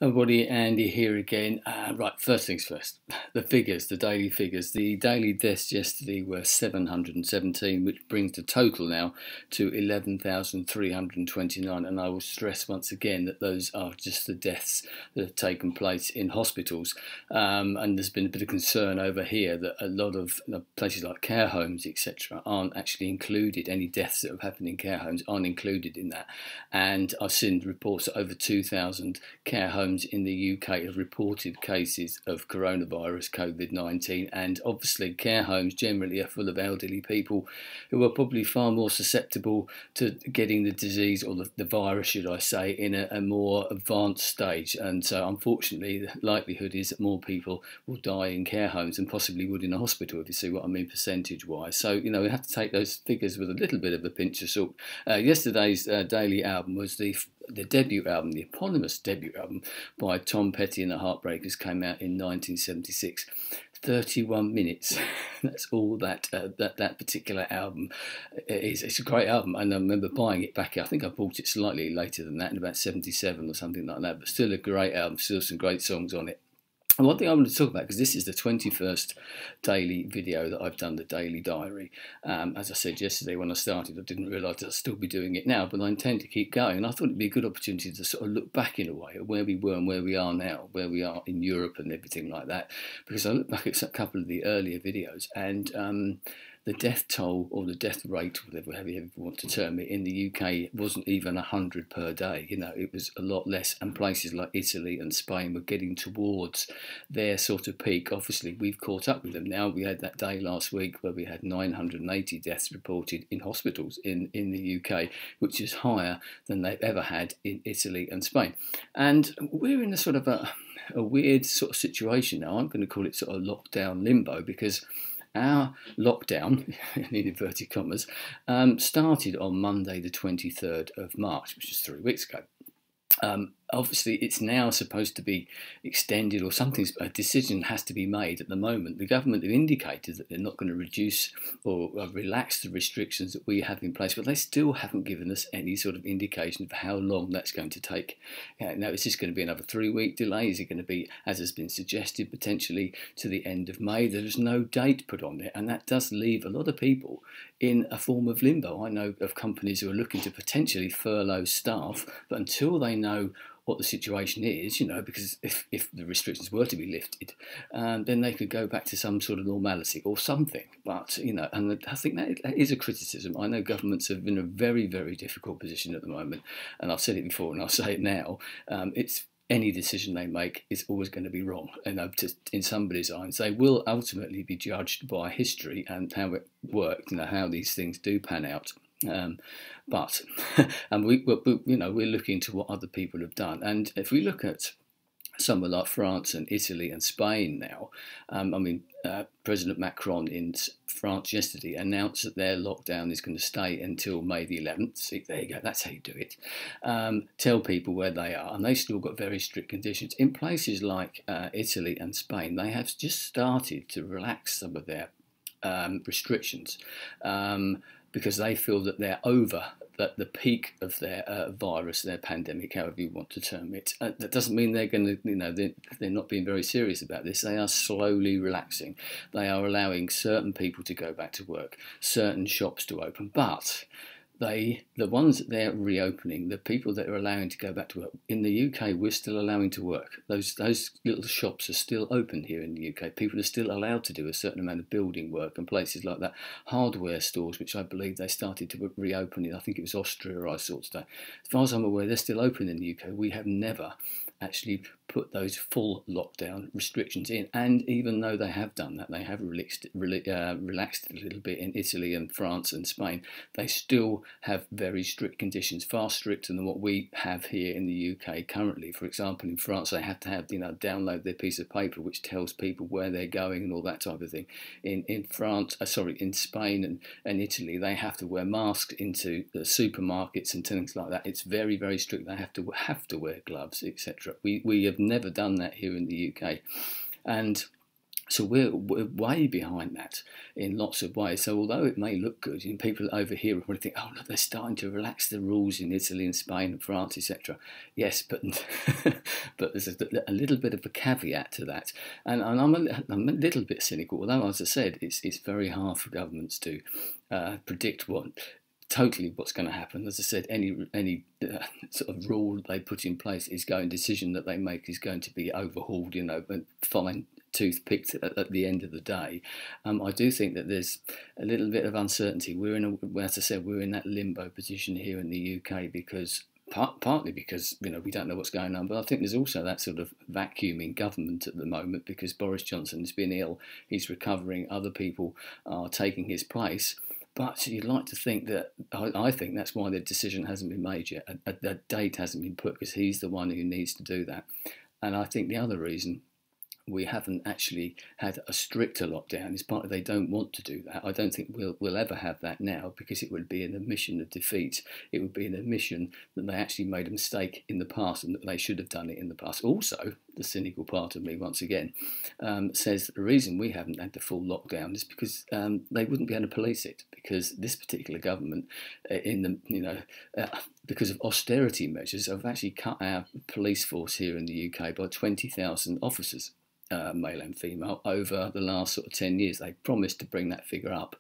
Everybody, Andy here again. Right, first things first. The figures, the daily figures. The daily deaths yesterday were 717, which brings the total now to 11,329. And I will stress once again that those are just the deaths that have taken place in hospitals. And there's been a bit of concern over here that a lot of places like care homes, etc., aren't actually included. Any deaths that have happened in care homes aren't included in that. And I've seen reports that over 2,000 care homes in the UK have reported cases of coronavirus, COVID-19, and obviously care homes generally are full of elderly people who are probably far more susceptible to getting the disease, or the virus, should I say, in a more advanced stage. And so unfortunately the likelihood is that more people will die in care homes than possibly would in a hospital, if you see what I mean, percentage wise. So we have to take those figures with a little bit of a pinch of salt. Yesterday's daily album was the debut album, the eponymous debut album by Tom Petty and the Heartbreakers, came out in 1976. 31 minutes. That's all that particular album is. It's a great album, and I remember buying it back. I think I bought it slightly later than that, in about 77 or something like that. But still a great album. Still some great songs on it. And one thing I want to talk about, because this is the 21st daily video that I've done, the daily diary. As I said yesterday when I started, I didn't realise I'd still be doing it now, but I intend to keep going. And I thought it'd be a good opportunity to sort of look back in a way at where we were and where we are now, where we are in Europe and everything like that. Because I look back at a couple of the earlier videos, and the death toll, or the death rate, whatever you want to term it, in the UK wasn't even 100 per day. It was a lot less, and places like Italy and Spain were getting towards their sort of peak. Obviously, we've caught up with them now. We had that day last week where we had 980 deaths reported in hospitals in the UK, which is higher than they've ever had in Italy and Spain. And we're in a sort of a weird sort of situation now. I'm going to call it sort of lockdown limbo, because our lockdown, in inverted commas, started on Monday the 23rd of March, which is 3 weeks ago. Obviously, it's now supposed to be extended, or a decision has to be made at the moment. The government have indicated that they're not going to reduce or relax the restrictions that we have in place, but they still haven't given us any sort of indication of how long that's going to take. Now, is this going to be another 3-week delay? Is it going to be, as has been suggested, potentially to the end of May? There's no date put on it, and that does leave a lot of people in a form of limbo. I know of companies who are looking to potentially furlough staff, but until they know what the situation is, because if the restrictions were to be lifted, then they could go back to some sort of normality or something. But, and I think that is a criticism. I know governments are in a very, very difficult position at the moment, and I've said it before and I'll say it now. It's any decision they make is always going to be wrong. And in somebody's eyes, they will ultimately be judged by history and how it worked, how these things do pan out. But and we're looking to what other people have done, and if we look at somewhere like France and Italy and Spain now, President Macron in France yesterday announced that their lockdown is going to stay until May the 11th. See, there you go, that's how you do it. Tell people where they are, and they've still got very strict conditions. In places like Italy and Spain, they have just started to relax some of their restrictions, because they feel that they're over the peak of their virus, their pandemic, however you want to term it. That doesn't mean they're going to, they're not being very serious about this. They are slowly relaxing. They are allowing certain people to go back to work, certain shops to open, but the ones that they're reopening, the people that are allowing to go back to work, in the UK, we're still allowing to work. Those little shops are still open here in the UK. People are still allowed to do a certain amount of building work, and places like that. Hardware stores, which I believe they started to reopen in, I think it was Austria, I saw today. As far as I'm aware, they're still open in the UK. We have never actually put those full lockdown restrictions in, and even though they have done that, they have relaxed a little bit in Italy and France and Spain, they still have very strict conditions, far stricter than what we have here in the UK currently. For example, in France, they have to have download their piece of paper which tells people where they're going and all that type of thing. In Spain and Italy, they have to wear masks into the supermarkets and things like that. It's very, very strict. They have to wear gloves, etc. We have never done that here in the UK, and so we're way behind that in lots of ways. So although it may look good, people over here will probably think, oh, look, they're starting to relax the rules in Italy and Spain and France, etc. Yes, but but there's a little bit of a caveat to that, and I'm a little bit cynical. Although, as I said, it's very hard for governments to predict what's going to happen. As I said, any sort of rule they put in place decision that they make is going to be overhauled, and fine toothpicked at the end of the day. I do think that there's a little bit of uncertainty. As I said, we're in that limbo position here in the UK because partly because we don't know what's going on, but I think there's also that sort of vacuum in government at the moment because Boris Johnson's been ill, he's recovering, other people are taking his place. But you'd like to think that, I think that's why the decision hasn't been made yet. A date hasn't been put because he's the one who needs to do that. And I think the other reason we haven't actually had a stricter lockdown is partly they don't want to do that. I don't think we'll ever have that now because it would be an admission of defeat. It would be an admission that they actually made a mistake in the past and that they should have done it in the past. Also, the cynical part of me, once again, says that the reason we haven't had the full lockdown is because they wouldn't be able to police it because this particular government, because of austerity measures, have actually cut our police force here in the UK by 20,000 officers. Male and female, over the last sort of 10 years. They promised to bring that figure up.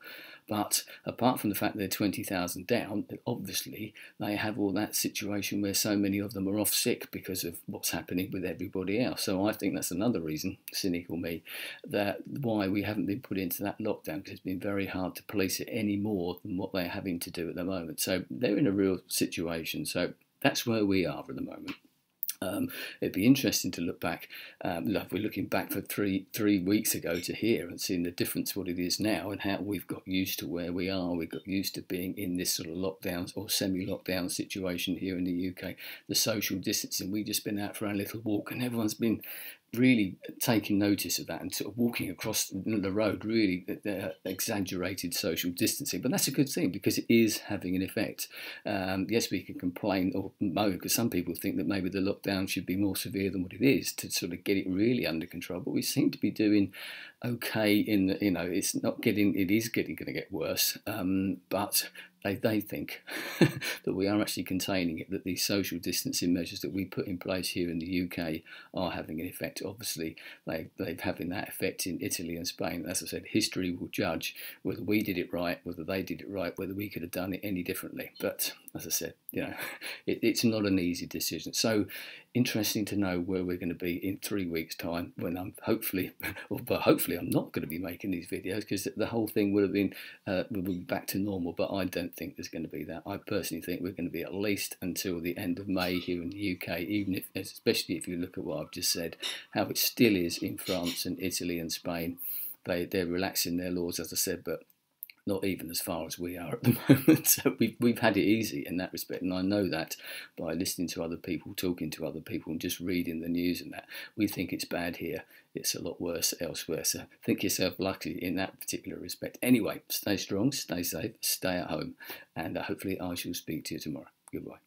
But apart from the fact they're 20,000 down, obviously they have all that situation where so many of them are off sick because of what's happening with everybody else. So I think that's another reason, cynical me, that why we haven't been put into that lockdown, because it's been very hard to police it any more than what they're having to do at the moment. So they're in a real situation. So that's where we are at the moment. It'd be interesting to look back. We're looking back for three weeks ago to here and seeing the difference what it is now and how we've got used to where we are. We've got used to being in this sort of lockdowns or semi-lockdown situation here in the UK. The social distancing. We've just been out for our little walk and everyone's been really taking notice of that and sort of walking across the road, really exaggerated social distancing. But that's a good thing because it is having an effect. Yes, we can complain or moan because some people think that maybe the lockdown should be more severe than what it is to sort of get it really under control. But we seem to be doing okay in the, it's not getting, it is going to get worse. But they think that we are actually containing it, that these social distancing measures that we put in place here in the UK are having an effect. Obviously, they're having that effect in Italy and Spain. As I said, history will judge whether we did it right, whether they did it right, whether we could have done it any differently. But as I said, it's not an easy decision. So interesting to know where we're going to be in 3 weeks' time when I'm hopefully I'm not going to be making these videos because the whole thing would have been we'll be back to normal. But I don't think there's going to be that. I personally think we're going to be at least until the end of May here in the UK, especially if you look at what I've just said, how it still is in France and Italy and Spain. They're relaxing their laws, as I said, but not even as far as we are at the moment. So we've had it easy in that respect, and I know that by listening to other people, talking to other people, and just reading the news and that. We think it's bad here. It's a lot worse elsewhere. So think yourself lucky in that particular respect. Anyway, stay strong, stay safe, stay at home, and hopefully I shall speak to you tomorrow. Goodbye.